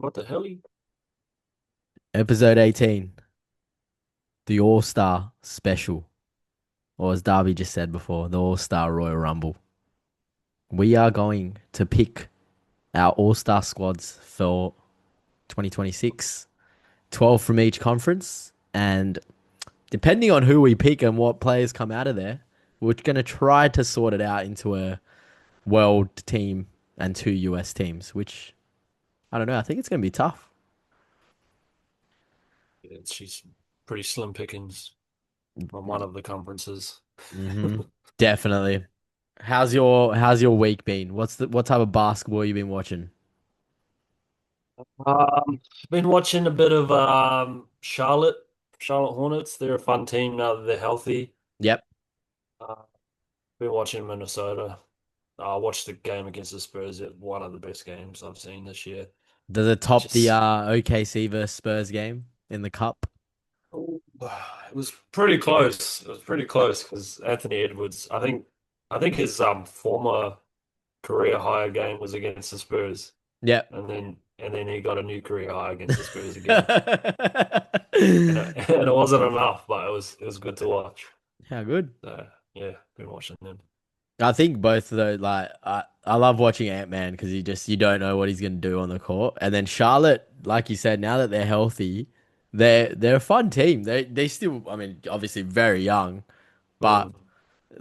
What the hell? Episode 18, the All Star Special, or as Darby just said before, the All Star Royal Rumble. We are going to pick our All Star squads for 2026, 12 from each conference. And depending on who we pick and what players come out of there, we're going to try to sort it out into a world team and two US teams, which I don't know. I think it's going to be tough. Yeah, she's pretty slim pickings on one of the conferences. Definitely. How's your week been? What type of basketball you been watching? Been watching a bit of Charlotte Hornets. They're a fun team now that they're healthy. Yep. Uh, Been watching Minnesota. I watched the game against the Spurs. It one of the best games I've seen this year. Does it top the Just OKC versus Spurs game in the cup? it was pretty close. It was pretty close because Anthony Edwards. I think his former career high game was against the Spurs. Yep. And then he got a new career high against the Spurs again. And it, and it wasn't enough, but it was good to watch. How good. So yeah, been watching them. I think both of those, like, I love watching Ant-Man because you don't know what he's gonna do on the court. And then Charlotte, like you said, now that they're healthy, they're a fun team. They still, I mean, obviously very young, but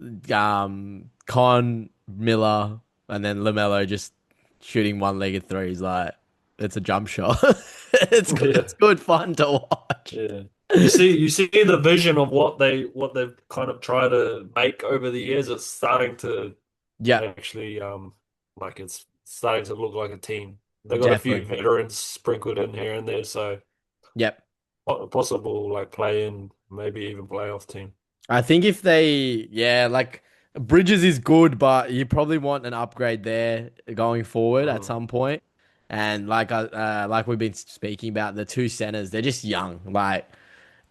Mm. Con Miller and then LaMelo just shooting one-legged threes, like it's a jump shot. It's good, Yeah, it's good fun to watch. yeah. You see the vision of what they've kind of tried to make over the years. It's starting to Yeah, actually like it's starting to look like a team. They got a few definitely. veterans sprinkled in here and there, so Yep. possible like play in, maybe even playoff team. I think if they, yeah, like Bridges is good, but you probably want an upgrade there going forward at Mm. some point. And like we've been speaking about, the two centers, they're just young, like,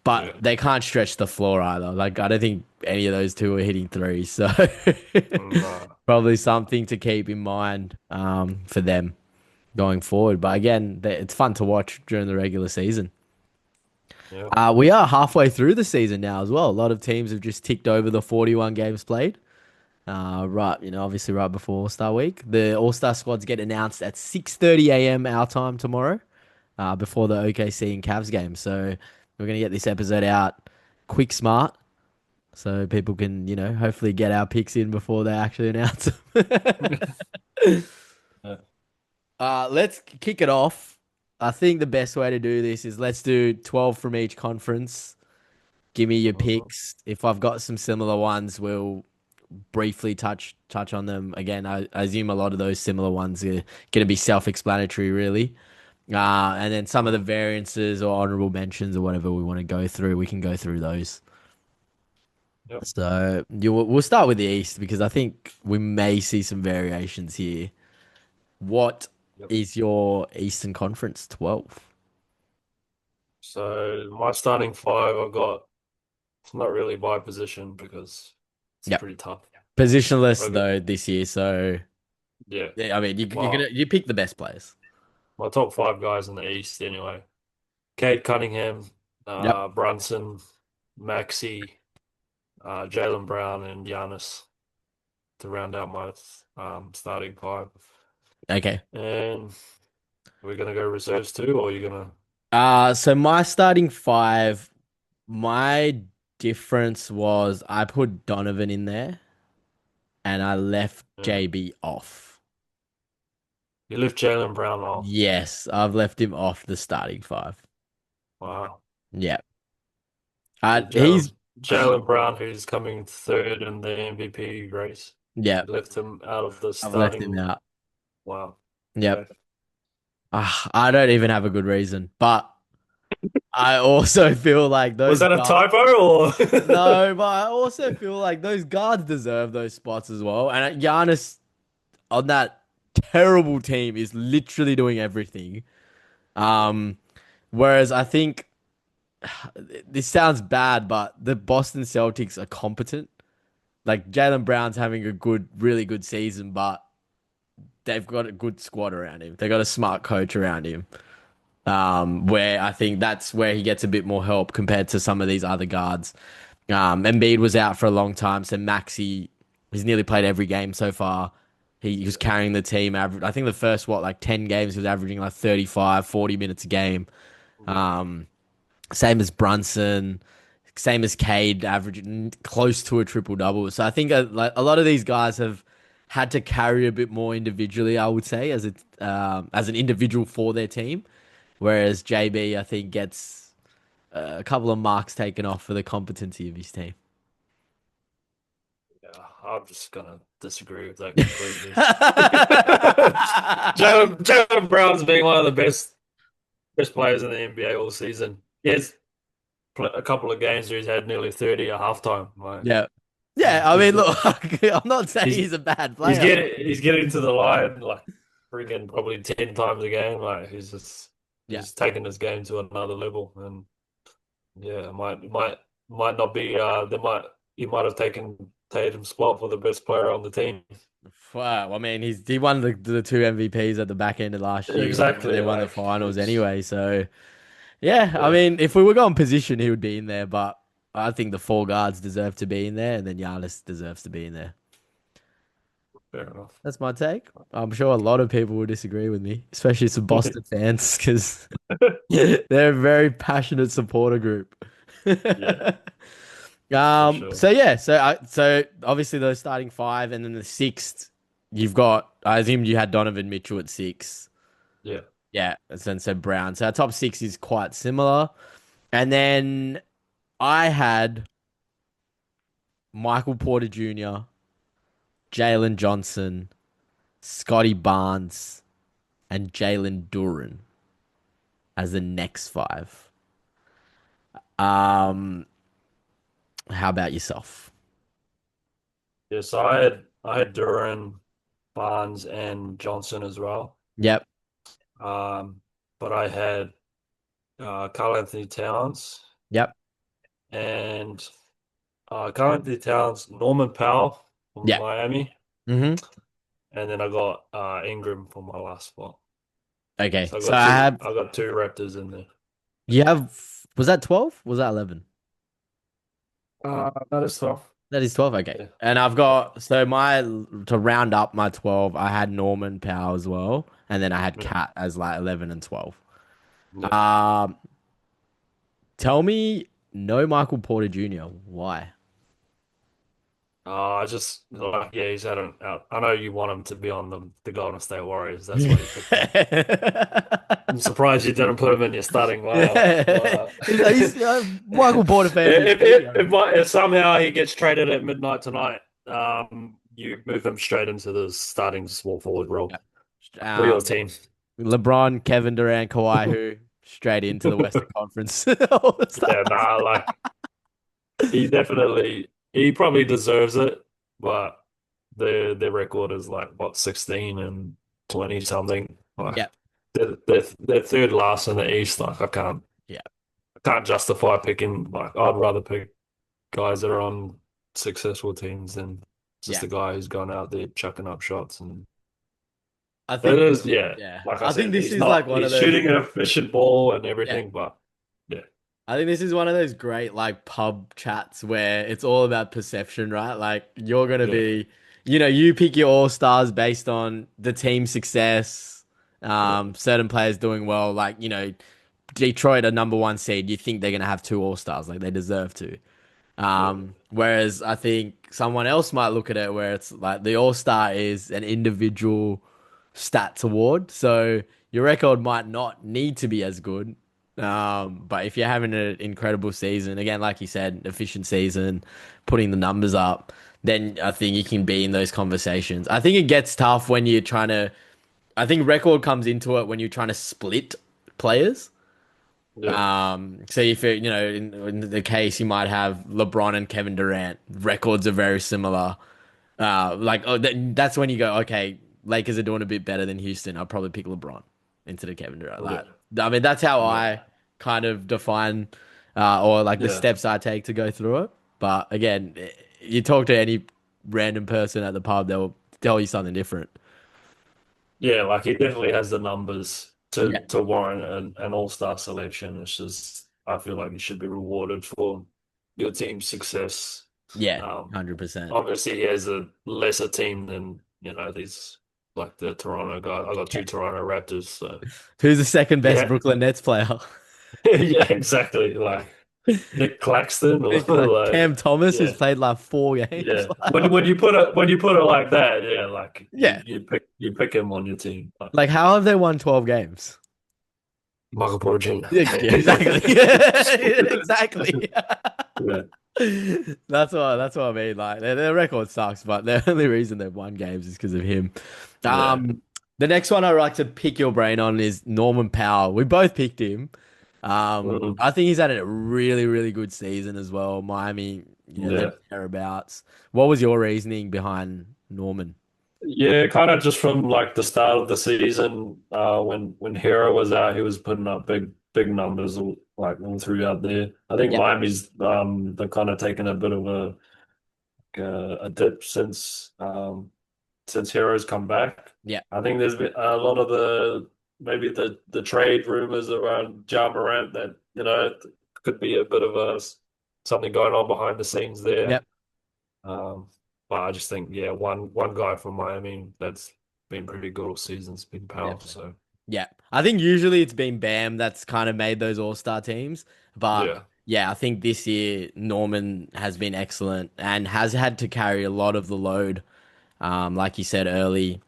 but Yeah. they can't stretch the floor either. Like I don't think any of those two are hitting threes, so No. probably something to keep in mind for them going forward. But again, it's fun to watch during the regular season. Yeah. We are halfway through the season now as well. A lot of teams have just ticked over the 41 games played. Right, obviously right before All-Star week. The All-Star squads get announced at 6:30 a.m. our time tomorrow, before the OKC and Cavs game. So we're gonna get this episode out quick, smart, so people can, hopefully get our picks in before they actually announce them. Yeah. Let's kick it off. I think the best way to do this is let's do 12 from each conference. Give me your Mhm. picks. If I've got some similar ones, we'll briefly touch on them again. I assume a lot of those similar ones are going to be self-explanatory, really. And then some of the Mhm. variances or honorable mentions or whatever we want to go through, we can go through those. Yep. So we'll start with the East because I think we may see some variations here. What Yep. is your Eastern Conference 12? So my starting five, I've got it's not really by position because it's Yep. pretty tough. Positionless I got, though this year, so yeah. yeah, I mean Well, you pick the best players. my top five guys in the East anyway. Kate Cunningham, Yep. Brunson, Maxi, Jalen Brown, and Giannis to round out my starting five. Okay. And we're gonna go reserves too, or you're gonna So my starting five, my difference was I put Donovan in there and I left yeah. JB off. You lift Jalen Brown off. Yes, I've left him off the starting five. Wow. Yeah. So He's Jalen Brown, who's coming third in the MVP race. yeah, You left him out of the I've left him starting. out. Wow. Yep. Okay. I don't even have a good reason, but I also feel like Was those that a guards. typo or? No, but I also feel like those guards deserve those spots as well. And Giannis on that terrible team is literally doing everything. Um, Whereas I think this sounds bad, but the Boston Celtics are competent. Like Jalen Brown's having a really good season, but they've got a good squad around him. They got a smart coach around him. where I think that's where he gets a bit more help compared to some of these other guards. Embiid was out for a long time, so Maxi, he's nearly played every game so far. He was carrying the team. I think the first, like 10 games, he was averaging like 35, 40 minutes a game. Yeah. Um, Same as Brunson, same as Cade, averaging close to a triple double. So I think like a lot of these guys have had to carry a bit more individually, I would say, as an individual for their team. Whereas JB, I think, gets a couple of marks taken off for the competency of his team. Yeah, I'm just gonna disagree with that completely. Jalen Brown's been one of the best players in the NBA all season. He has a couple of games where he's had nearly 30 at halftime. Like Yeah. Yeah, I mean, he's look, I'm not saying he's he's a bad he's player. getting to the line like freaking probably 10 times a game. Like Yeah. he's taking his game to another level. And yeah, might not be he might have taken Tatum's spot for the best player on the team. Wow. I mean, he won the two MVPs at the back end of last year, and they Exactly. won the Like finals it's anyway. So, yeah, I yeah, mean, if we were going position, he would be in there, but I think the four guards deserve to be in there, and then Giannis deserves to be in there. fair enough. That's my take. I'm sure a lot of people will disagree with me, especially some Boston fans, because they're a very passionate supporter group. Yeah, for sure. So obviously those starting five, and then the sixth, you've got. I assumed you had Donovan Mitchell at six. Yeah. Yeah, and then so Brown. So our top six is quite similar, and then I had Michael Porter Jr., Jalen Johnson, Scotty Barnes, and Jalen Duren as the next five. Um, how about yourself? Yeah, so I had Duran, Barnes, and Johnson as well. Yep, Um, but I had Karl Anthony Towns yep, and Karl Anthony Towns, Norman Powell from yep. Miami, Mm-hmm. and then I got Ingram for my last spot. Okay, So so I have I got two Raptors in there. you have was that 12? Was that 11? That is tough. That is 12. Okay, Yeah. and I've got to round up my 12. I had Norman Powell as well, and then I had Yeah. Cat as like 11 and 12. Yeah. Um, Tell me, no Michael Porter Jr. Why? I just like yeah, he's had an out. I know you want him to be on the Golden State Warriors. That's why you picked him. I'm surprised you didn't put him in your starting lineup. Yeah, But he's Michael Porter fan is me. if somehow he gets traded at midnight tonight, you move him straight into the starting small forward role for your Um, team. LeBron, Kevin Durant, Kawhi, who straight into the Western Conference. All-Star. Yeah, nah, like he probably deserves it, but their record is like what 16 and 20 something. Like Yeah, they're third last in the East. Like yeah, I can't justify picking like I'd rather pick guys that are on successful teams than just yeah. a guy who's gone out there chucking up shots. And I it think, is, yeah, yeah, like I I think said, this is like one of he's those. shooting an efficient ball and Yeah, everything, but yeah, I think this is one of those great like pub chats where it's all about perception, right? Like you're gonna yeah, be, you pick your all stars based on the team success, yeah, certain players doing well. Like Detroit, a number one seed, you think they're gonna have two all stars, like they deserve to. yeah, Whereas I think someone else might look at it where it's like the all star is an individual stats award, so your record might not need to be as good. But if you're having an incredible season, again, like you said, efficient season, putting the numbers up, then I think you can be in those conversations. I think it gets tough when you're trying to. I think record comes into it when you're trying to split players. yeah, So if it, in the case you might have LeBron and Kevin Durant, records are very similar. That's when you go, okay, Lakers are doing a bit better than Houston. I'll probably pick LeBron instead of Kevin Durant. yeah, I mean, that's how yeah, I kind of define, or like the yeah. steps I take to go through it. But again, you talk to any random person at the pub, they'll tell you something different. Yeah, like he definitely has the numbers. Yeah. to warrant an all-star selection. It's just I feel like you should be rewarded for your team's success. Yeah, Um, 100%. Obviously he has a lesser team than, these like the Toronto guy. I got two Toronto Raptors, so Who's the second best yeah. Brooklyn Nets player? Yeah, exactly. Like Nick Claxton or Like like Cam Thomas, who's yeah. played like 4 games. Yeah. When you put it like that, yeah, like Yeah. you pick him on your team. Like Like, how have they won 12 games? Michael Porter Jr. Yeah, exactly. Exactly. Yeah. That's what I mean. Like their record sucks, but the only reason they've won games is because of him. Yeah. Um, the next one I'd like to pick your brain on is Norman Powell. We both picked him. Mhm. I think he's had a really, really good season as well. Miami, they're Yeah. thereabouts. What was your reasoning behind Norman? Yeah, kind of just from like the start of the season, when Hero was out, he was putting up big numbers like all throughout there. I think Yeah, Miami's they're kind of taken a bit of a dip since Hero's come back. yeah, I think there's been a lot of maybe the trade rumors around Ja Morant that could be a bit of something going on behind the scenes yeah, there. Um, but I just think, yeah, one guy from Miami that's been pretty good all season's been Powell. definitely. So Yeah, I think usually it's been Bam that's kind of made those all-star teams, but yeah. yeah, I think this year Norman has been excellent and has had to carry a lot of the load. Like you said early,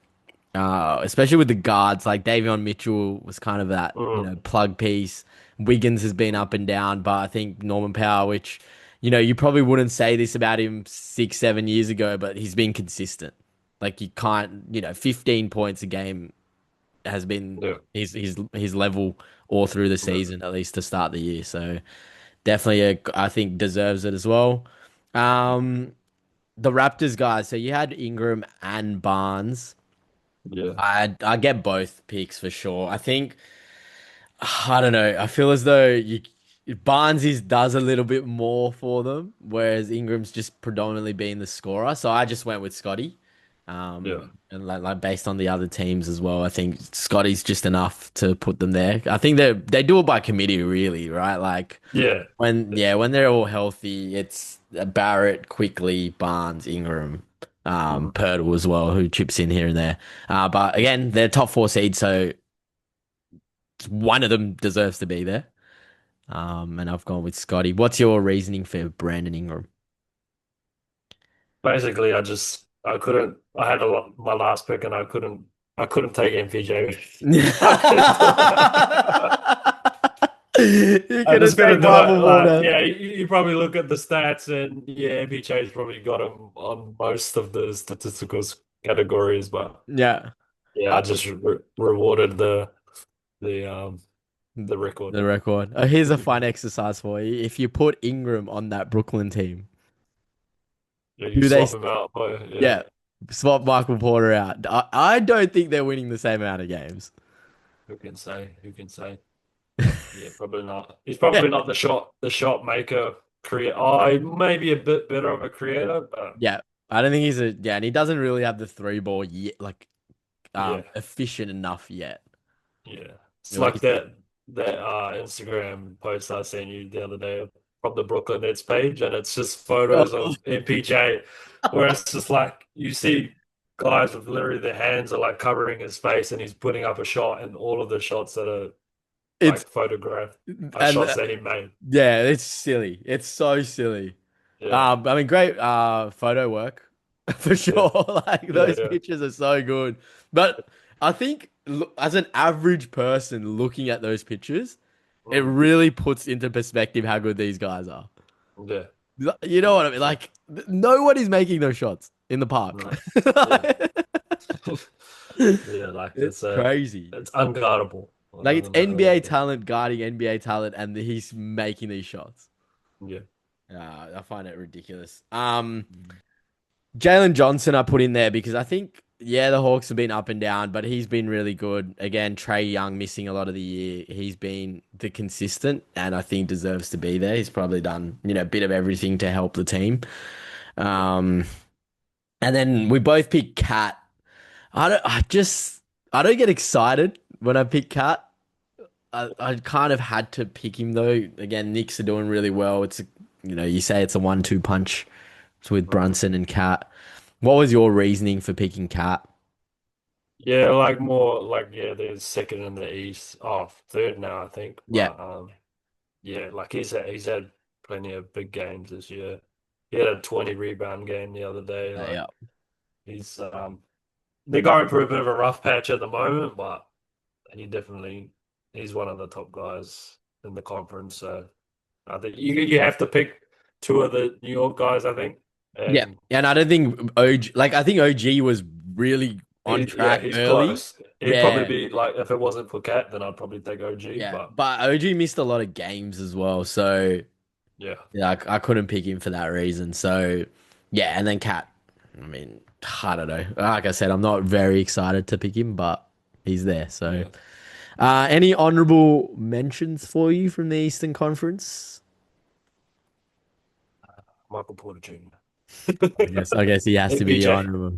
especially with the guards, like Davion Mitchell was kind of that, Mm, plug piece. Wiggins has been up and down, but I think Norman Powell, which, you probably wouldn't say this about him 6, 7 years ago, but he's been consistent. Like you can't, 15 points a game has been yeah, his level all through the yeah, season, at least to start the year. So definitely, I think deserves it as well. The Raptors guys. So you had Ingram and Barnes. yeah, I get both picks for sure. I don't know. I feel as though does a little bit more for them, whereas Ingram's just predominantly being the scorer. So I just went with Scotty. yeah, And like based on the other teams as well, I think Scotty's just enough to put them there. I think they do it by committee, really, right? Like yeah, when they're all healthy, it's Barrett, Quickly, Barnes, Ingram, mm, Pirtle as well, who chips in here and there. But again, they're top four seeds, so one of them deserves to be there. And I've gone with Scotty. What's your reasoning for Brandon Ingram? basically, I couldn't. I had my last pick, and I couldn't take MPJ. You I couldn't do it. I could have just couldn't taken do it. Marvel Like, Water. yeah, you probably look at the stats, and yeah, MPJ's probably got him on most of the statistical categories, but Yeah. yeah, Uh, I just rewarded the um the record. the record. Here's a fun exercise for you. If you put Ingram on that Brooklyn team, Yeah, you who they, swap him out, but yeah, yeah, swap Michael Porter out. I don't think they're winning the same amount of games. who can say? Who can say? Yeah, probably not. He's Yeah. probably not the shot maker creator. Oh, he may be a bit better of a creator, but Yeah. I don't think and he doesn't really have the three ball yet, like, yeah, efficient enough yet. yeah. It's Like, like that Instagram post I sent you the other day from the Brooklyn Nets page, and it's just photos of MPJ, where it's just like you see guys with literally their hands are like covering his face, and he's putting up a shot, and all of the shots that are it's like photographed are and shots that he made. yeah, it's silly. It's so silly. Yeah, I mean, great photo work for yeah, sure. Like yeah, those yeah. pictures are so good. But I think as an average person looking at those pictures, it Mm, really puts into perspective how good these guys are. yeah. You know what I mean? Like nobody's making those shots in the park. No. Yeah. Yeah, like It's crazy. it's unguardable. It Like it's doesn't matter NBA what the talent guarding NBA talent, and he's making these shots. yeah. I find it ridiculous. Jalen Johnson I put in there because I think, yeah, the Hawks have been up and down, but he's been really good. Again, Trey Young missing a lot of the year. He's been the consistent and I think deserves to be there. He's probably done, a bit of everything to help the team. Um, and then we both picked Cat. I don't get excited when I pick Cat. I kind of had to pick him though. Again, Knicks are doing really well. You say it's a 1-2 punch with Mhm. Brunson and Cat. What was your reasoning for picking Cat? Yeah, like more like yeah, they're second in the East. Oh, third now, I think. Yeah, But yeah, like he's had plenty of big games this year. He had a 20 rebound game the other day. Like yeah, he's they're going through a bit of a rough patch at the moment, but he's one of the top guys in the conference. So I think you have to pick two of the New York guys, I think. yeah. And And I don't think I think OG was really on yeah, track he's early. close. He'd probably Yeah, be like if it wasn't for Cat, then I'd probably take OG. yeah. But But OG missed a lot of games as well, so yeah, yeah, I couldn't pick him for that reason. So yeah, and then Cat. I mean, I don't know. Like I said, I'm not very excited to pick him, but he's there. So, yeah, any honorable mentions for you from the Eastern Conference? Michael Porter Jr. I guess he has to be APJ. honorable.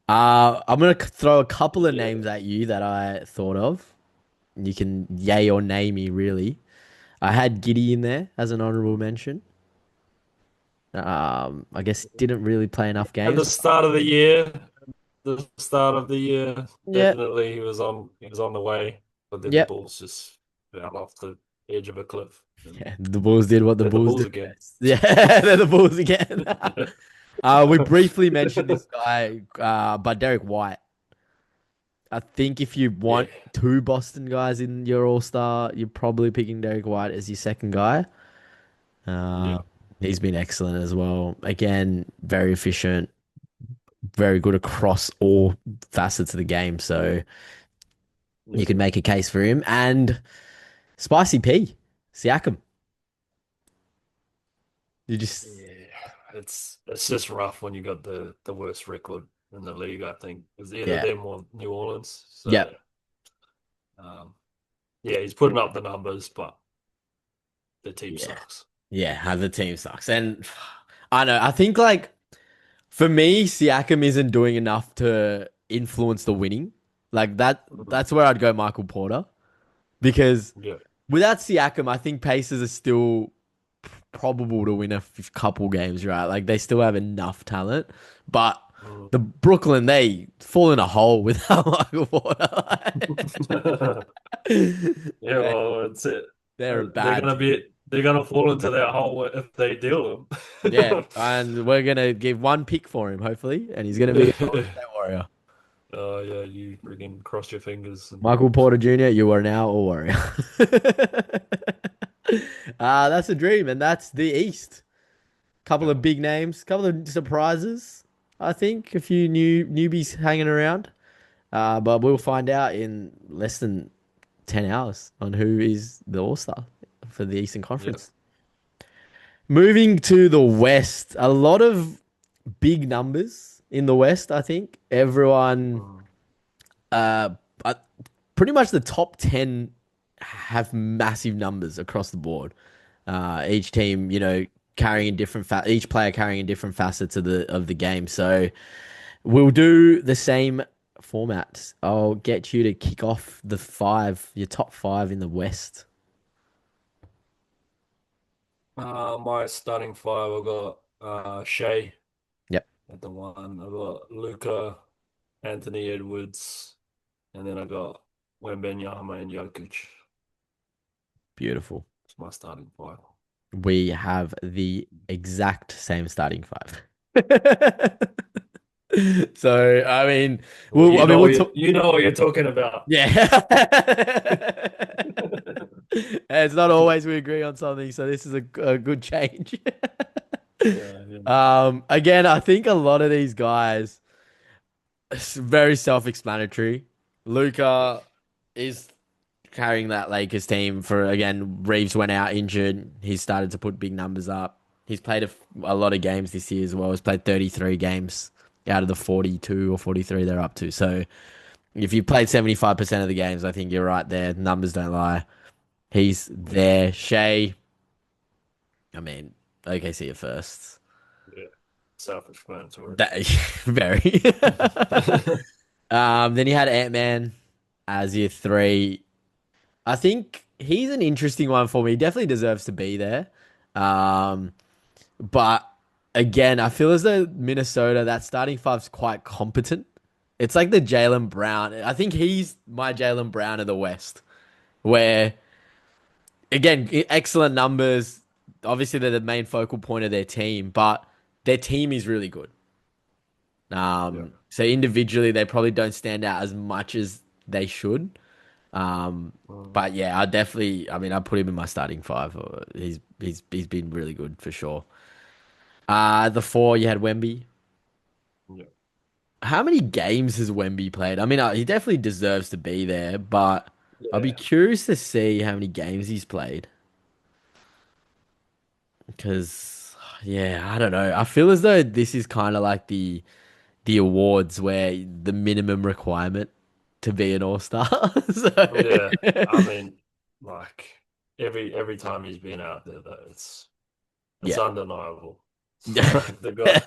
I'm gonna throw a couple of Yeah, names at you that I thought of. You can yay or nay me, really. I had Giddy in there as an honorable mention. I guess didn't really play enough at the games. start of the year, Yep. definitely he was on the way, but then the Yep. Bulls just fell off the edge of a cliff, and Yeah, the Bulls did what the they're the Bulls Bulls do again. best. Yeah, they're the Bulls again. We briefly mentioned this guy, but Derek White. I think if you Yeah, want two Boston guys in your All Star, you're probably picking Derek White as your second guy. Uh, yeah, he's been excellent as well. Again, very efficient, very good across all facets of the game. So yeah, you could make a case for him. And Spicy P, Siakam. You just, yeah. It's just rough when you got the worst record in the league. I think it's either yeah, them or New Orleans. yeah, So um, yeah, he's putting up the numbers, but the team yeah. sucks. Yeah, how the team sucks. And I know, I think like for me, Siakam isn't doing enough to influence the winning. Like Mhm. that's where I'd go Michael Porter. Because Yeah. without Siakam, I think Pacers are still probable to win a couple games, right? Like they still have enough talent. But Mhm. the Brooklyn, they fall in a hole without Michael Porter. Yeah, They- well, that's it. They're a They're bad gonna team. fall into that hole if they deal Yeah, them. and we're gonna give one pick for him, hopefully, and he's gonna be a Golden State Warrior. Oh yeah, you freaking cross your fingers and Michael Porter Jr., you are now a Warrior. That's a dream, and that's the East. Couple yeah, of big names, couple of surprises. I think a few newbies hanging around. But we'll find out in less than 10 hours on who is the All Star for the Eastern yeah. Conference. Moving to the West, a lot of big numbers in the West. I think everyone, Mm. uh, uh, pretty much the top 10 have massive numbers across the board. Each team, carrying each player carrying different facets of the game. So we'll do the same format. I'll get you to kick off your top five in the West. My starting five, I got Shea Yep, at the one. I got Luca, Anthony Edwards, and then I got Wembanyama and Jokic. beautiful. It's my starting five. We have the exact same starting five. So I mean, Well, you know we'll what you talk. you know what you're talking about. Yeah. It's not always we agree on something, so this is a good change. Yeah, yeah, Again, I think a lot of these guys, it's very self-explanatory. Luca is carrying that Lakers team for again. Reeves went out injured. He's started to put big numbers up. He's played a lot of games this year as well. He's played 33 games out of the 42 or 43 they're up to. So if you played 75% of the games, I think you're right there. Numbers don't lie. He's there. Shea, I mean, OKC at first. yeah. Self-explanatory. That very. Then you had Ant Man as your three. I think he's an interesting one for me. He definitely deserves to be there. Um, but again, I feel as though Minnesota, that starting five's quite competent. It's like the Jalen Brown. I think he's my Jalen Brown of the West, where again, excellent numbers. Obviously, they're the main focal point of their team, but their team is really good. Yeah. So individually, they probably don't stand out as much as they should. Mm, But yeah, I definitely. I mean, I put him in my starting five. He's been really good for sure. The four you had Wemby. yeah. How many games has Wemby played? I mean, he definitely deserves to be there, but I'll be Yeah. curious to see how many games he's played. Because, yeah, I don't know. I feel as though this is kind of like the awards where the minimum requirement to be an all-star. So, Yeah. I mean, like every time he's been out there though, it's yeah. undeniable. Like the guy.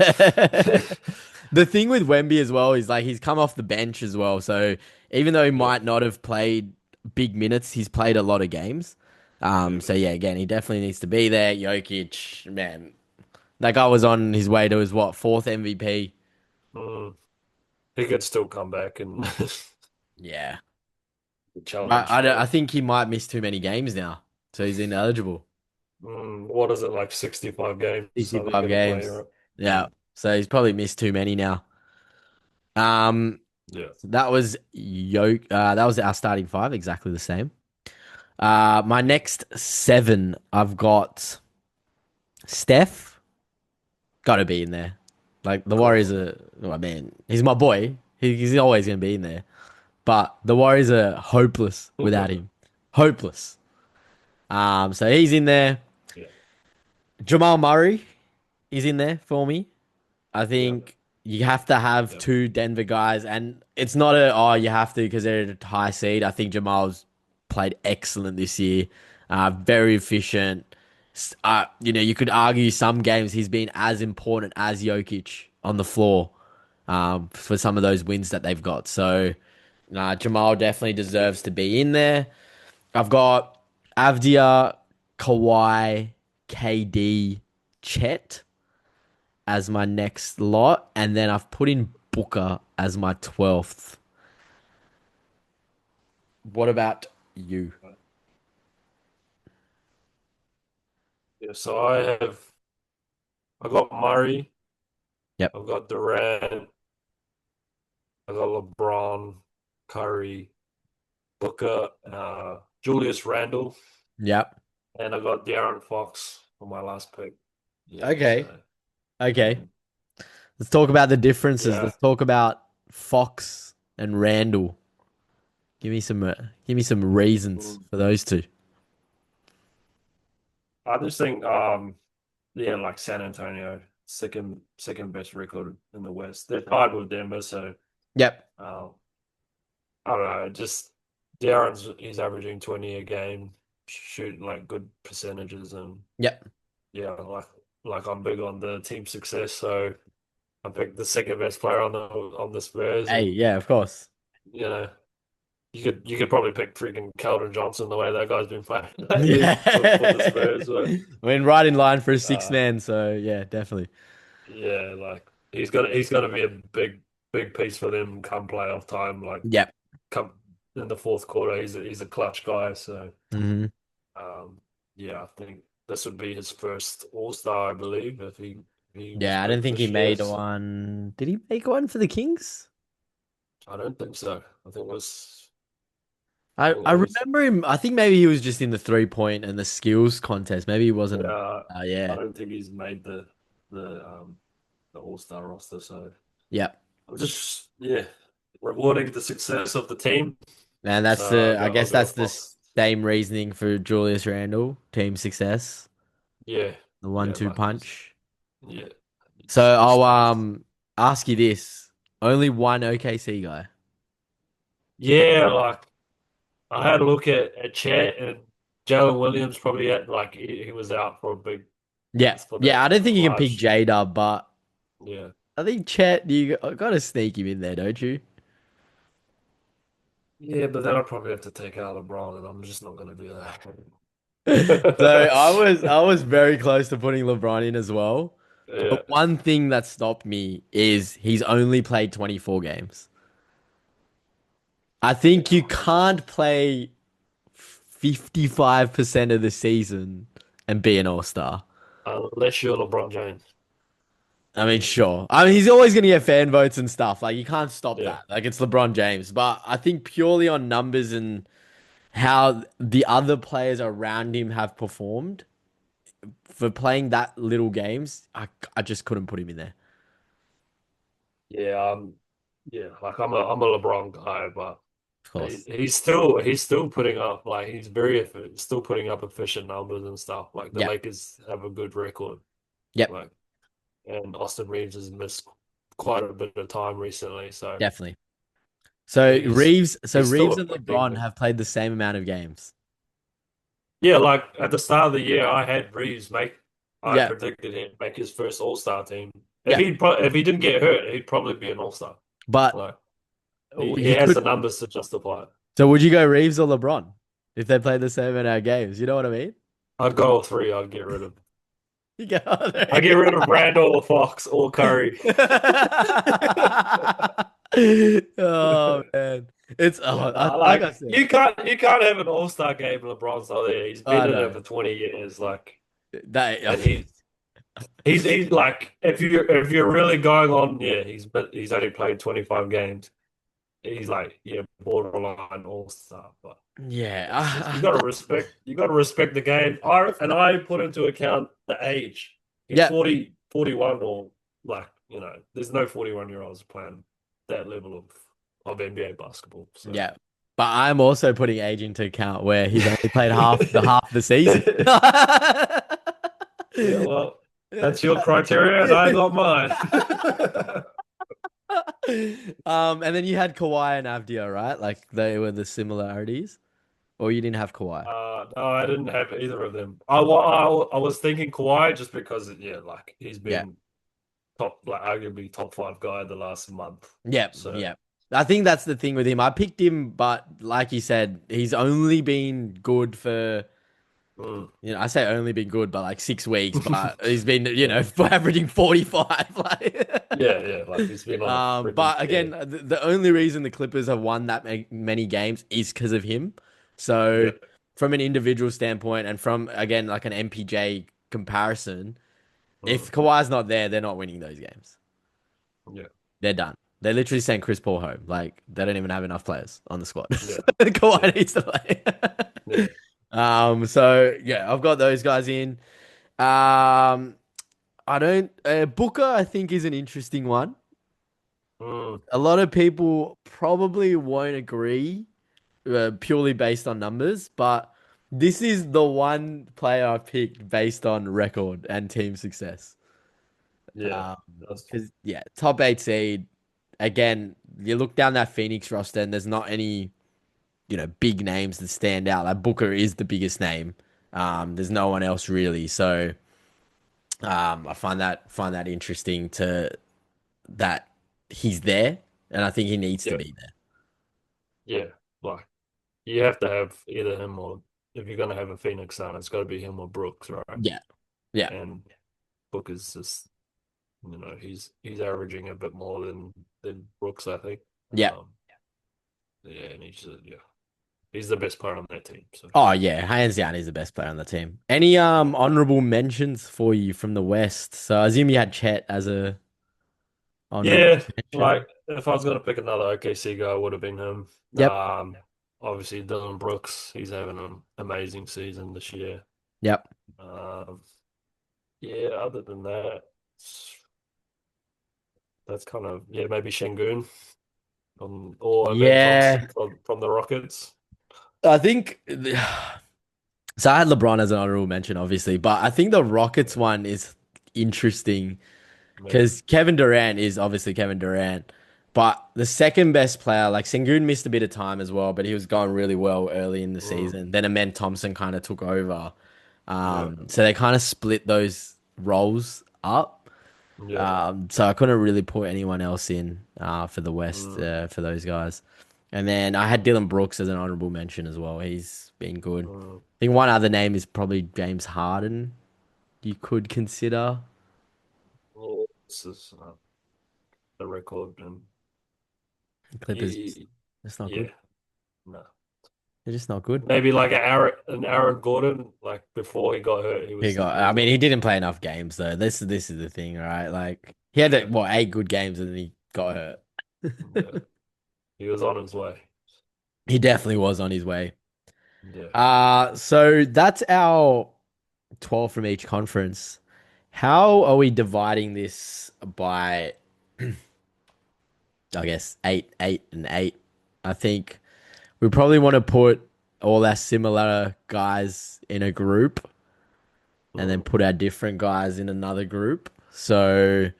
The thing with Wemby as well is like he's come off the bench as well. So even though he Yeah. might not have played big minutes, he's played a lot of games. Yeah. So yeah, again, he definitely needs to be there. Jokic, man, that guy was on his way to his what, fourth MVP. Mm, he could still come back and Yeah. challenge I for think he might miss too many games now. So he's ineligible. what is it like 65 games? So they're 65 gonna play, games. right? Yeah. Mm, So he's probably missed too many now. Um, yeah. that was that was our starting five, exactly the same. My next seven, I've got Steph, gotta be in there. Like the Of Warriors course. are, oh man, he's my boy. He's always gonna be in there. But the Warriors are hopeless without him. Hopeless. So he's in there. Yeah. Jamal Murray is in there for me. I Yeah. think you have to have Yeah. two Denver guys, and it's not a you have to because they're at a high seed. I think Jamal's played excellent this year, very efficient. You could argue some games he's been as important as Jokic on the floor, for some of those wins that they've got. So, Jamal definitely deserves to be in there. I've got Avdia, Kawhi, KD, Chet as my next lot, and then I've put in Booker as my 12th. What about you? Yeah. So I got Murray, Yep. I've got Durant, I got LeBron, Curry, Booker, Julius Randle, Yep. and I got De'Aaron Fox for my last pick. Yeah. Okay. So Okay. mm, Let's talk about the differences. yeah. Let's talk about Fox and Randall. Give me some reasons Mm. for those two. I just think yeah, like San Antonio, second best record in the West. They're tied with Denver, so Yep. um I don't know, just De'Aaron's he's averaging 20 a game, shooting like good percentages and Yep. yeah, like I'm big on the team success, so I picked the second best player on the Spurs Hey, and yeah, of course. you know you could probably pick freaking Keldon Johnson the way that guy's been playing lately for the Yeah. Spurs, but We're in right in line for a six uh man, so yeah, definitely. yeah, like he's gonna be a big piece for them come playoff time. Like Yep. come in the fourth quarter, he's a clutch guy. So hmm um, yeah, I think this would be his first All Star, I believe, if he was Yeah, I didn't picked think he this year. made one. Did he make one for the Kings? I don't think so. I, I think I it was remember him. I think maybe he was just in the 3 point and the skills contest. Maybe he wasn't. I Yeah. don't think he's made the All Star roster. So Yep. I'm just yeah rewarding the success of the team. And So that's the. I I'll guess go that's with the Fox. same reasoning for Julius Randle, team success, Yeah, the yeah, one-two like punch. yeah, So he's I'll stacked. ask you this: only one OKC guy. Yeah, like I had a look at Chet and Jalen Williams probably had like he was out for a big Yeah, for yeah. that I don't think you can pick large. J-Dub, but Yeah, I think Chet. You got to sneak him in there, don't you? Yeah, but then I'd probably have to take out LeBron, and I'm just not going to do So I that. was I was very close to putting LeBron in as well. The Yeah. one thing that stopped me is he's only played 24 games. I think you can't play 55% of the season and be an all-star. Unless you're LeBron James. I mean, sure. I mean, he's always going to get fan votes and stuff. Like, you can't stop Yeah. that. Like, it's LeBron James. But I think purely on numbers and how the other players around him have performed for playing that little games, I just couldn't put him in there. Yeah. Yeah. Like I'm a LeBron guy, but Of course. he's still putting up like he's very still putting up efficient numbers and stuff. Like the Yep. Lakers have a good record. Yep. Like and Austin Reeves has missed quite a bit of time recently, so Definitely. So he's Reeves still and affecting LeBron them. have played the same amount of games. Yeah, like at the start of the year, I had Reeves make. I Yeah. predicted him make his first All Star team. Yeah. If he didn't get hurt, he'd probably be an All Star. But Like he he has the could. numbers to justify it. So would you go Reeves or LeBron if they played the same amount of games? You know what I mean? I'd go all three. I'd get rid of. You go, there I you get rid of go. Randall or Fox or Curry. Oh man, it's like Like I said. you can't have an All Star game. LeBron's not there. He's been I in it know for 20 years. Like that. and he's like if you're really going on, yeah, he's only played 25 games. He's like, yeah, borderline all star, but Yeah, it's just you gotta respect the game. I put into account the age. He's yeah, 40, 41, or like, there's no 41-year-olds playing that level of NBA basketball. So yeah. But I'm also putting age into account where he's only played half the season. yeah, well, that's your criteria and I got mine. And then you had Kawhi and Avdia, right? Like they were the similarities, or you didn't have Kawhi. No, I didn't have either of them. I was thinking Kawhi just because, yeah, like he's Yeah, been like arguably top five guy the last month. yeah, So, yeah. I think that's the thing with him. I picked him, but like you said, he's only been good for, mm. I say only been good, but like 6 weeks. But he's been, Yeah, averaging 45. Like, yeah, like he's been on a freaking but tear. again, the only reason the Clippers have won that many games is because of him. So, Yeah, from an individual standpoint, and from again like an MPJ comparison, mm. if Kawhi's not there, they're not winning those games. Yeah, They're done. They literally sent Chris Paul home. Like they don't even have enough players on the squad. yeah, yeah, Kawhi needs to play. yeah. So yeah, I've got those guys in. Um, I don't. Booker, I think, is an interesting one. Mm. A lot of people probably won't agree, purely based on numbers, but this is the one player I picked based on record and team success. Yeah, Um, that's because yeah, top 8 seed. Again, you look down that Phoenix roster, and there's not any, big names that stand out. Like Booker is the biggest name. There's no one else really. So, I find that interesting to that he's there, and I think he needs to yeah, be there. yeah. Like you have to have either him or if you're gonna have a Phoenix Sun, it's got to be him or Brooks, right? Yeah, yeah, And Booker's just he's averaging a bit more than Brooks, I think. yeah. Yeah, and he's the best player on that team. So Oh yeah, hands down, he's the best player on the team. Any honorable mentions for you from the West? So I assume you had Chet as a honorable yeah, mention. like if I was gonna pick another OKC guy, it would have been him. Yep, Obviously Dylan Brooks, he's having an amazing season this year. yep. Um, yeah, other than that, that's kind of maybe Şengün or Amen Yeah, Thompson from the Rockets. I think so. I had LeBron as an honorable mention, obviously, but I think the Rockets one is interesting Yeah. because Kevin Durant is obviously Kevin Durant, but the second best player, like Sengun, missed a bit of time as well, but he was going really well early in the Mm, season. Then Amen Thompson kind of took over, yeah, so they kind of split those roles up. yeah. So I couldn't really put anyone else in for the West Mm, for those guys. And then I had Dylan Brooks as an honorable mention as well. He's been good. Mm. I think one other name is probably James Harden. You could consider Well, this is the record, and Clippers. he, It's not yeah, good. no. They're just not good. Maybe like an Aaron Gordon, like before he got hurt, he I was mean, on. he didn't play enough games though. This is the thing, right? Like he had Yeah, what 8 good games and then he got hurt. yeah, he was on his way. He definitely was on his way. Yeah. So that's our 12 from each conference. How are we dividing this by, I guess, 8, 8, and 8? I think we probably want to put all our similar guys in a group and then Mm. put our different guys in another group. So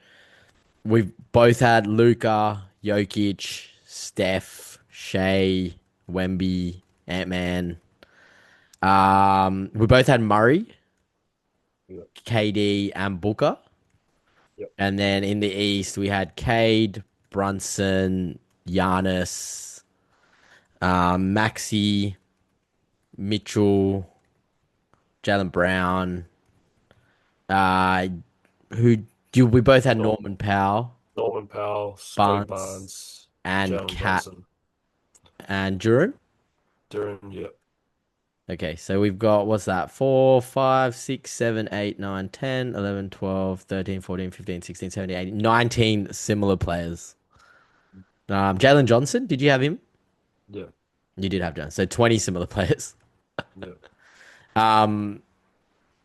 we've both had Luka, Jokic, Steph, Shea, Wemby, Ant-Man. We both had Murray, Yeah. KD, and Booker. Yep. And then in the East, we had Cade, Brunson, Giannis, Maxi, Mitchell, Jalen Brown. Uh, who do we both had Norman, Norman Powell, Norman Powell, Scotty Barnes, Barnes, and Jalen Cat Brunson, and Duran. Duran. Yeah. Okay, so we've got what's that? 4, 5, 6, 7, 8, 9, 10, 11, 12, 13, 14, 15, 16, 17, 18, 19 similar players. Jalen Johnson, did you have him? Yeah. You did have Johnson. So 20 similar players. Yeah. Um,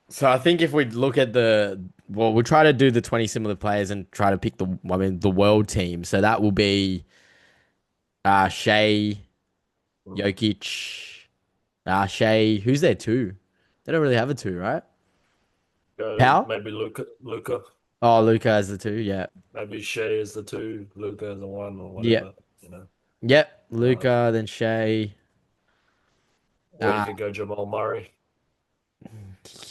so I think if we look at we'll try to do the 20 similar players and try to pick the world team. So that will be Shea, Mm. Jokic, Shea. Who's there two? They don't really have a two, right? Go Powell? maybe Luca. Oh, Luca has the two. Yeah. Maybe Shea is the two, Luca is the one, or Yeah. whatever. You know. Yep. Uh, Luca, then Shea. or you Uh, could go Jamal Murray.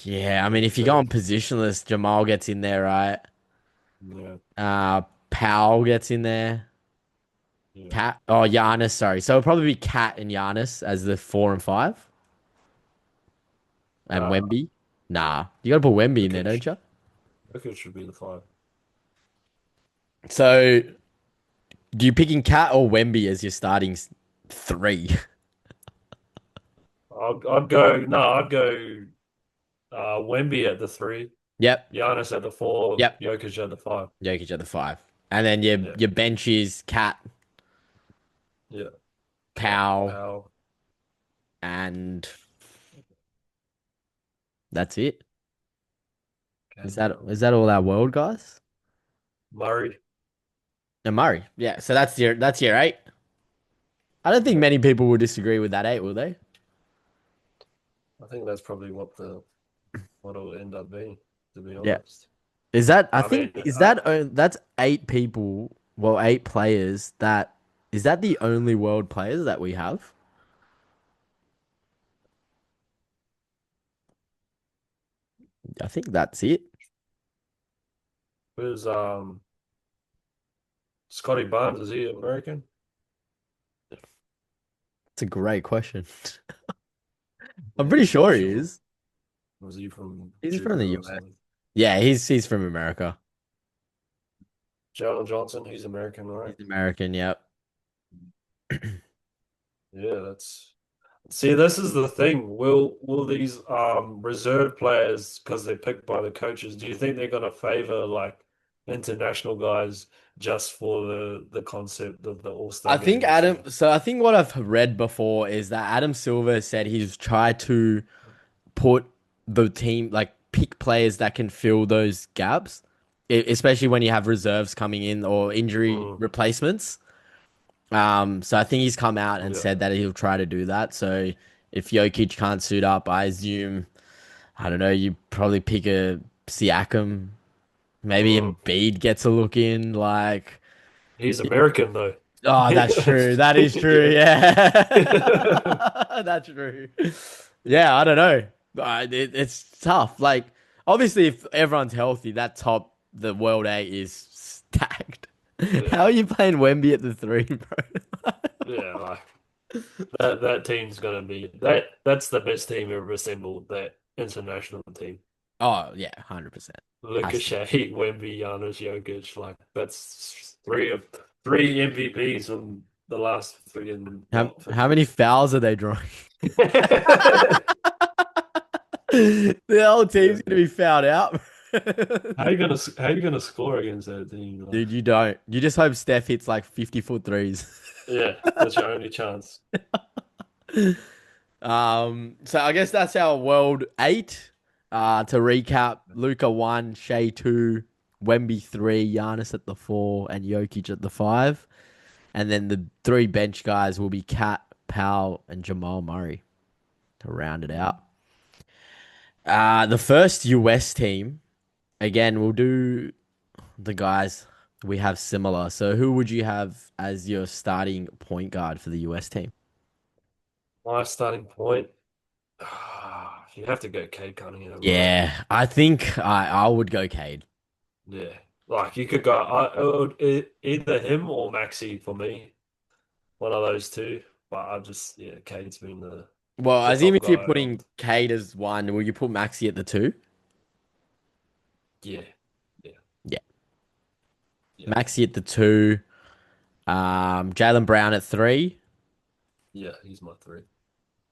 yeah. I mean, if you go Too. on positionless, Jamal gets in there, right? Yeah. Powell gets in there. Yeah. Cat. Oh, Giannis. Sorry. So it'll probably be Cat and Giannis as the 4 and 5, and Uh, Wemby. Nah, you gotta put Wemby in there, Jokic. don't you? Jokic should be the five. So, do you picking Cat or Wemby as your starting three? I'd go. No, I'd go. Wemby at the three, Yep. Giannis at the four, Yep. Jokic at the five. Jokic at the 5, and then your Yeah. your bench is Cat, Yeah. Cat Powell, Powell. and that's it. Is And that all our world guys? Murray. And Murray. Yeah. So that's your 8. I don't think Yeah. many people will disagree with that 8, will they? I think that's probably what it'll end up being, to be Yeah. honest. Is that I I think mean, is that that's 8 people, well, 8 players that is that the only world players that we have? I think that's it. who's Scotty Barnes? Is he American? It's a great question. I'm Yeah, pretty I'm sure he sure. is. Was he from He's from Jupiter the or US. something? Yeah, he's from America. Jalen Johnson, he's American, He's right? American, yep. Yeah, that's see, this is the thing. Will these reserve players, because they're picked by the coaches, do you think they're gonna favor like international guys just for the concept of the All-Star I think game this year? I think what I've read before is that Adam Silver said he's tried to put the team, like pick players that can fill those gaps, especially when you have reserves coming in or injury Mm, replacements. So I think he's come out and yeah. said that he'll try to do that. So if Jokic can't suit up, I assume, I don't know, you probably pick a Siakam. Maybe Mm. Embiid gets a look in. Like, He's American though. oh, that's true. That is true. Yeah. Yeah, that's true. Yeah, I don't know. It's tough. Like, obviously, if everyone's healthy, the world 8 is stacked. Yeah. How are you playing Wemby at the 3, bro? Yeah, like that team's gonna be that's the best team ever assembled, that international team. Oh yeah, 100%. Luka Has to be. Shea, Wemby, Giannis, Jokic, like that's three MVPs from the last friggin' what How 50 many years. fouls are they drawing? The whole Yeah. team's gonna be fouled out. How you gonna score against that team? Like, Dude, you don't. You just hope Steph hits like 50-foot threes. yeah, that's your only chance. So I guess that's our world eight. To recap, Luca one, Shea two, Wemby three, Giannis at the four, and Jokic at the five. And then the three bench guys will be Cat, Powell, and Jamal Murray to round it out. The first US team, again, we'll do the guys we have similar. So who would you have as your starting point guard for the US team? My starting point, you have to go Cade Cunningham, right? Yeah, I think I would go Cade. Yeah, like you could go either him or Maxi for me, one of those two. But I just yeah, Cade's been Well, the as even top if you're guy putting Cade as one, will you put Maxi at the two? yeah, yeah, Yeah, yeah, Maxi at the two. Jalen Brown at three. yeah. He's my three.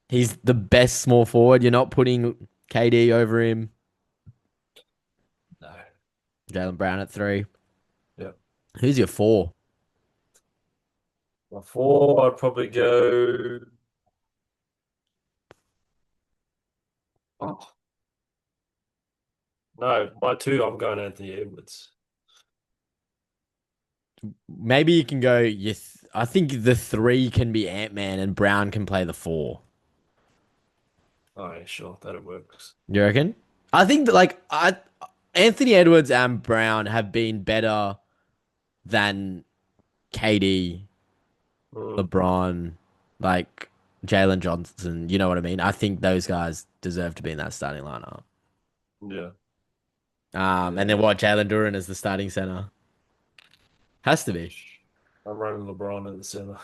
He's the best small forward. You're not putting KD over him. No, Jalen Brown at three. yeah. Who's your four? My four, I'd probably go. Oh no, my two, I'm going Anthony Edwards. Maybe you can go. I think the three can be Ant-Man and Brown can play the four. All right, sure, that works. You reckon? I think that Anthony Edwards and Brown have been better than KD, Mm, LeBron, like Jalen Johnson. You know what I mean? I think those guys deserve to be in that starting lineup. yeah, And then yeah. what? Jalen Duren as the starting center has to be. I'm running LeBron in the center.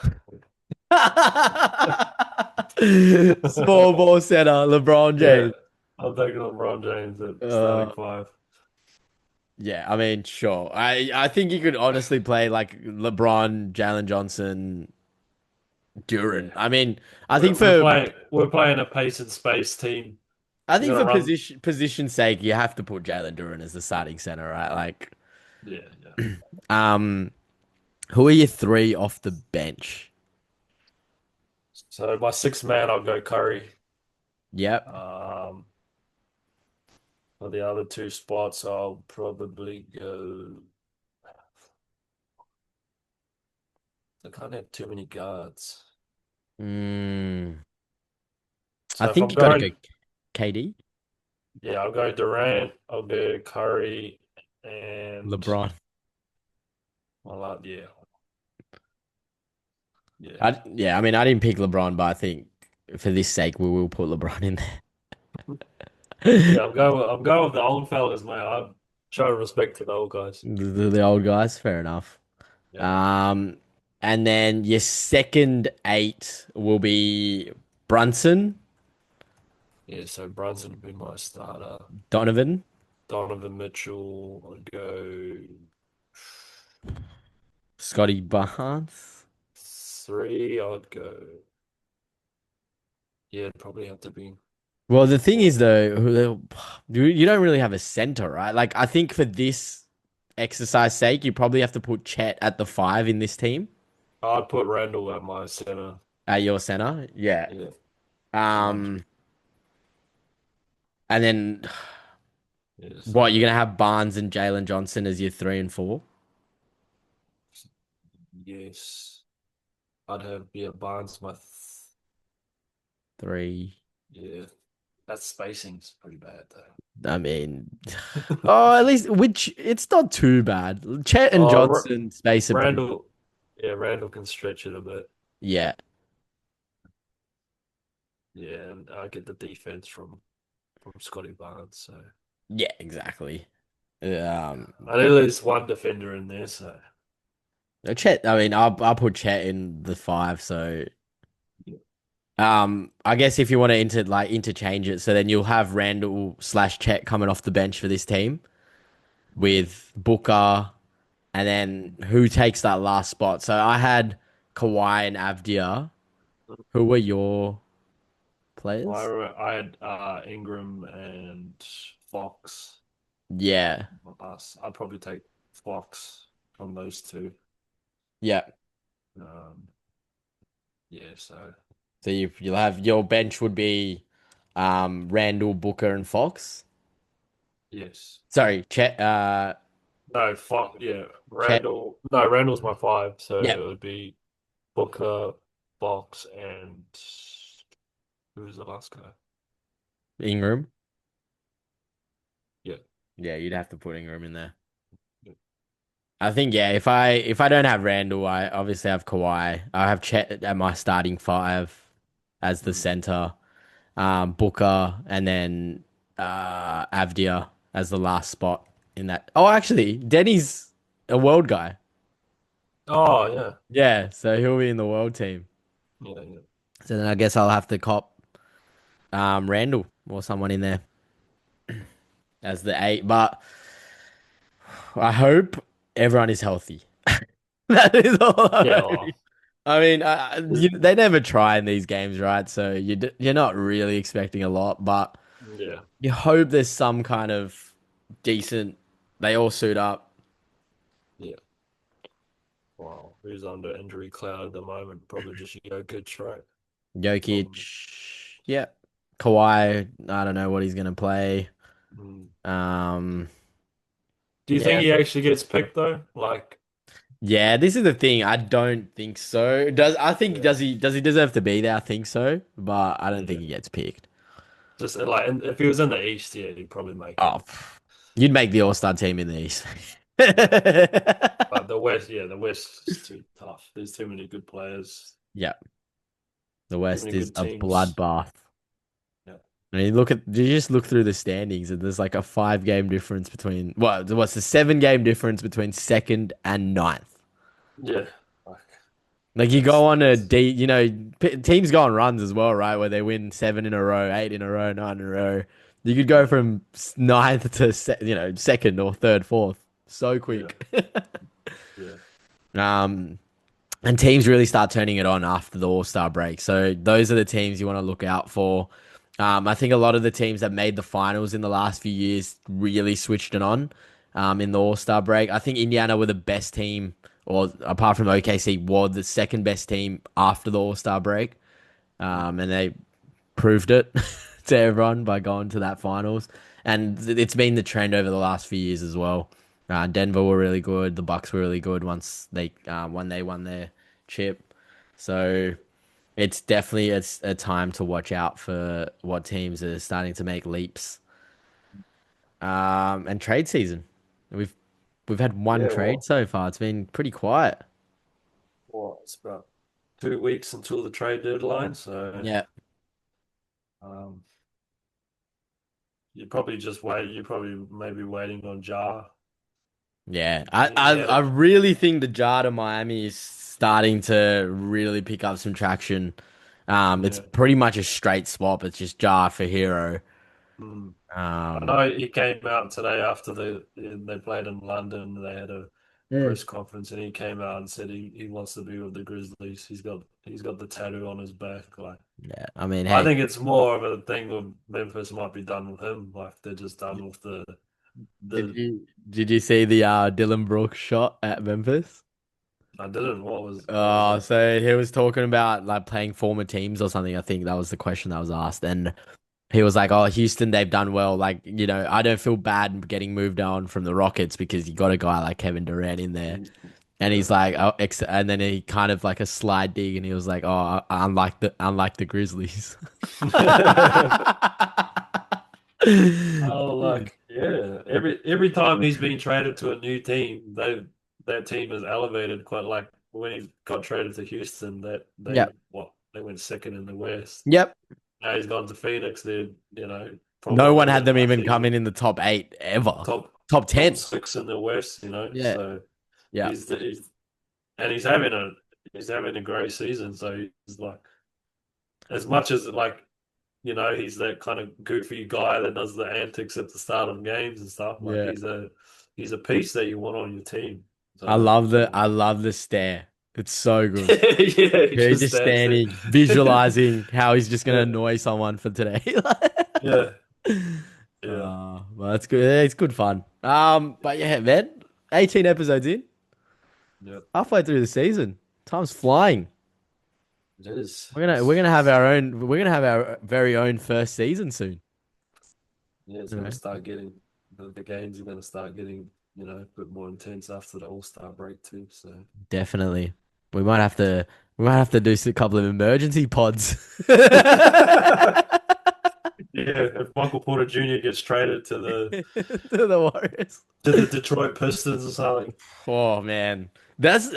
Small ball center, LeBron Yeah, James. I'm taking LeBron James at starting Uh, five. yeah, I mean, sure. I think you could honestly play like LeBron, Jalen Johnson, Duren. Yeah, I mean, I we're, think we're for playing we're playing a pace and space team. I We're think gonna for run. position's sake, you have to put Jalen Duren as the starting center, right? Like, Yeah, yeah. um, who are your three off the bench? So my sixth man, I'll go Curry. Yep. Um, for the other two spots, I'll probably go. I can't have too many guards. Mm, I So if think I'm you got to go going, KD, yeah, I'll go Durant. I'll go Curry, and LeBron. yeah, yeah. Yeah, I mean, I didn't pick LeBron, but I think for this sake, we will put LeBron in Yeah, there. I'm going with the old fellas, mate. I show respect to the old guys. The old guys, fair enough. Yeah. Um, and then your second eight will be Brunson, Yeah, so Brunson would be my starter. Donovan, Donovan Mitchell, I'd go Scotty Barnes. three. I'd go. Yeah, it'd probably have to be Well, the thing is, four. though, you don't really have a center, right? Like, I think for this exercise sake, you probably have to put Chet at the five in this team I'd put Randall at my center. at your center. Yeah. Yeah. I'd, Um, and then yeah, what? You're so gonna have Barnes and Jalen Johnson as your three and four. yes. I'd have Barnes my Three. yeah. That spacing's pretty bad I mean, though. oh, at least which it's not too bad. Chet and Oh, Johnson space are pretty. Randall, yeah, Randall can stretch it a bit. Yeah, Yeah, and I get the defense from Scotty Barnes. So yeah, exactly. Um, I know there's one defender in there. So Chet. I mean, I'll put Chet in the five. So, I guess if you want to interchange it, so then you'll have Randall slash Chet coming off the bench for this team with Booker, and then who takes that last spot? So I had Kawhi and Avdia. Who were your players? I had Ingram and Fox. Yeah, I'd probably take Fox from those two. yeah. Um, yeah, so So you'll have your bench would be Randall, Booker, and Fox. yes. Sorry, Chet. No, Fox. Yeah, Chet. Randall. No, Randall's my five, so Yeah, it would be Booker, Fox, and who was the last guy? Ingram. Yeah. Yeah, you'd have to put Ingram in there. Yeah. I think yeah. If I don't have Randall, I obviously have Kawhi. I have Chet at my starting five as the Mm. center. Booker, and then Avdia as the last spot in that. Oh, actually, Denny's a world guy. Oh yeah, Yeah, so he'll be in the world team. yeah, yeah. So then I guess I'll have to cop Randall or someone in there as the eight. But I hope everyone is healthy. That is all I'm Yeah, hoping. I mean, they never try in these games, right? So you're not really expecting a lot, but yeah, you hope there's some kind of decent. They all suit up. yeah. Wow, who's under injury cloud at the moment? Probably just Jokic, right? Jokic, Probably. yeah. Kawhi, I don't know what he's gonna play. Mm. Um, Do you think yeah, he actually gets picked though? Like, yeah. This is the thing. I don't think so. yeah, Does he deserve to be there? I think so, but I don't think yeah. he gets picked. Just like, if he was in the East, yeah, he'd probably make Oh, it. you'd make the All Star team in the East. But the West, yeah, the West is too tough. There's too many good players, Yeah, the too West many is good a teams. bloodbath. Yeah, I mean, you just look through the standings, and there's like a 5 game difference between what's the 7 game difference between second and ninth. yeah. Like, Like you that's go on a that's D, teams go on runs as well, right? Where they win 7 in a row, 8 in a row, 9 in a row. You could go yeah, from ninth to second or third, fourth so yeah, quick. yeah. Um, and teams really start turning it on after the All Star break. So those are the teams you want to look out for. I think a lot of the teams that made the finals in the last few years really switched it on in the All Star break. I think Indiana were the best team, or apart from OKC, were the second best team after the All Star break. Mm. And they proved it to everyone by going to that finals. And it's been the trend over the last few years as well. Denver were really good. The Bucks were really good once when they won their chip. So it's a time to watch out for what teams are starting to make leaps. And trade season. We've we've had one Yeah, trade so far. It's been pretty quiet. it's about 2 weeks until the trade deadline, so Yeah. um, you probably just wait. You're probably maybe waiting on Jar. Yeah, Yeah, I really think the Jar to Miami is starting to really pick up some traction. It's yeah. pretty much a straight swap. It's just Jar for Hero. Mm. I Um, know he came out today after they played in London. They had a Mm. press conference, and he came out and said he wants to be with the Grizzlies. He's got the tattoo on his back. Like, yeah, I mean, I hey, think it's more of a thing of Memphis might be done with him. Like they're just done with the. did you see the Dylan Brooks shot at Memphis? I didn't. What was Oh, that? so he was talking about like playing former teams or something. I think that was the question that was asked, and he was like, "Oh, Houston, they've done well. Like, I don't feel bad getting moved on from the Rockets because you got a guy like Kevin Durant in there." Mm, And yeah. he's like, oh, and then he kind of like a slide dig, and he was like, "Oh, unlike the Grizzlies." Oh, like yeah. Every time he's been traded to a new team, that team has elevated quite. Like when he got traded to Houston, that Yep. they went second in the West. Yep. Now he's gone to Phoenix. They're No one probably had them I even think come in the top 8 ever. top Top top 10. six in the West. Yeah. So Yeah. he's and he's having a great season. So he's like, as much as like he's that kind of goofy guy that does the antics at the start of games and stuff. Like Yeah. he's a piece that you want on your team. I So love the stare. It's so good. yeah, he Yeah, he's just just stands there. standing, visualizing how he's just gonna Yeah, annoy someone for today. yeah, yeah, Well, that's good. Yeah, it's good fun. But yeah, man, 18 episodes in, yeah. halfway through the season. Time's flying. It is. We're gonna have our own. We're gonna have our very own first season soon. Yeah, it's You going to know? start getting the games are going to start getting a bit more intense after the All Star break too. So Definitely. We might have to. We might have to do a couple of emergency pods. yeah, if Michael Porter Jr. gets traded to the To the Warriors. to the Detroit Pistons or something. Oh man, guys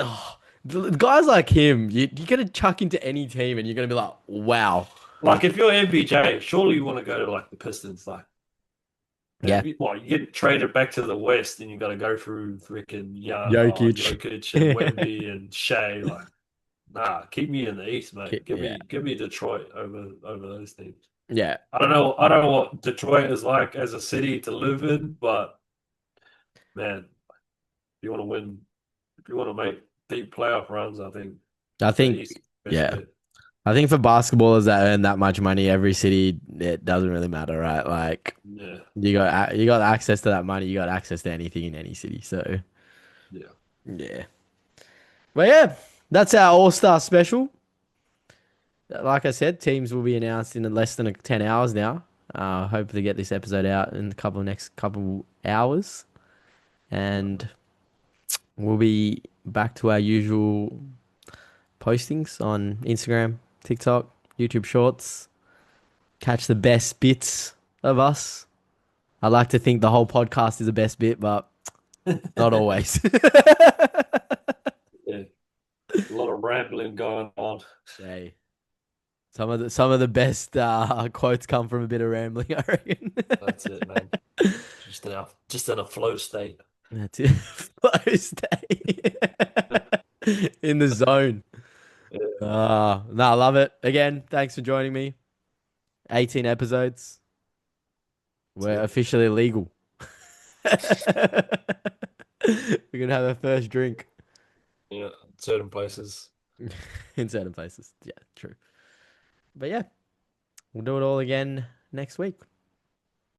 like him. You're gonna chuck into any team, and you're gonna be like, wow. Like if you're MPJ, surely you want to go to like the Pistons. Like, Yeah, you get traded back to the West, and you got to go through freaking Jokic. Jokic and Wemby and Shea. Like, nah, keep me in the East, mate. Give Yeah, me give me Detroit over those teams. yeah. I don't know what Detroit is like as a city to live in, but man, if you want to win, if you want to make deep playoff runs, I think I the think, East is the best yeah. bet. I think for basketballers that earn that much money, every city, it doesn't really matter, right? Like Yeah, you got access to that money, you got access to anything in any city. So yeah. yeah. But yeah, that's our All-Star special. Like I said, teams will be announced in less than 10 hours now. Hope to get this episode out in the next couple hours. And we'll be back to our usual postings on Instagram, TikTok, YouTube Shorts. Catch the best bits of us. I like to think the whole podcast is the best bit, but not always. Yeah, a lot of rambling going on. Hey, some of the best quotes come from a bit of rambling, I reckon. That's it, man. Just in a flow state. That's it. Flow state. In the zone. Yeah, No, I love it. Again, thanks for joining me. 18 episodes. that's We're it. officially legal. We're gonna have our first drink Yeah, certain places. in certain places. Yeah, true. But yeah, we'll do it all again next week.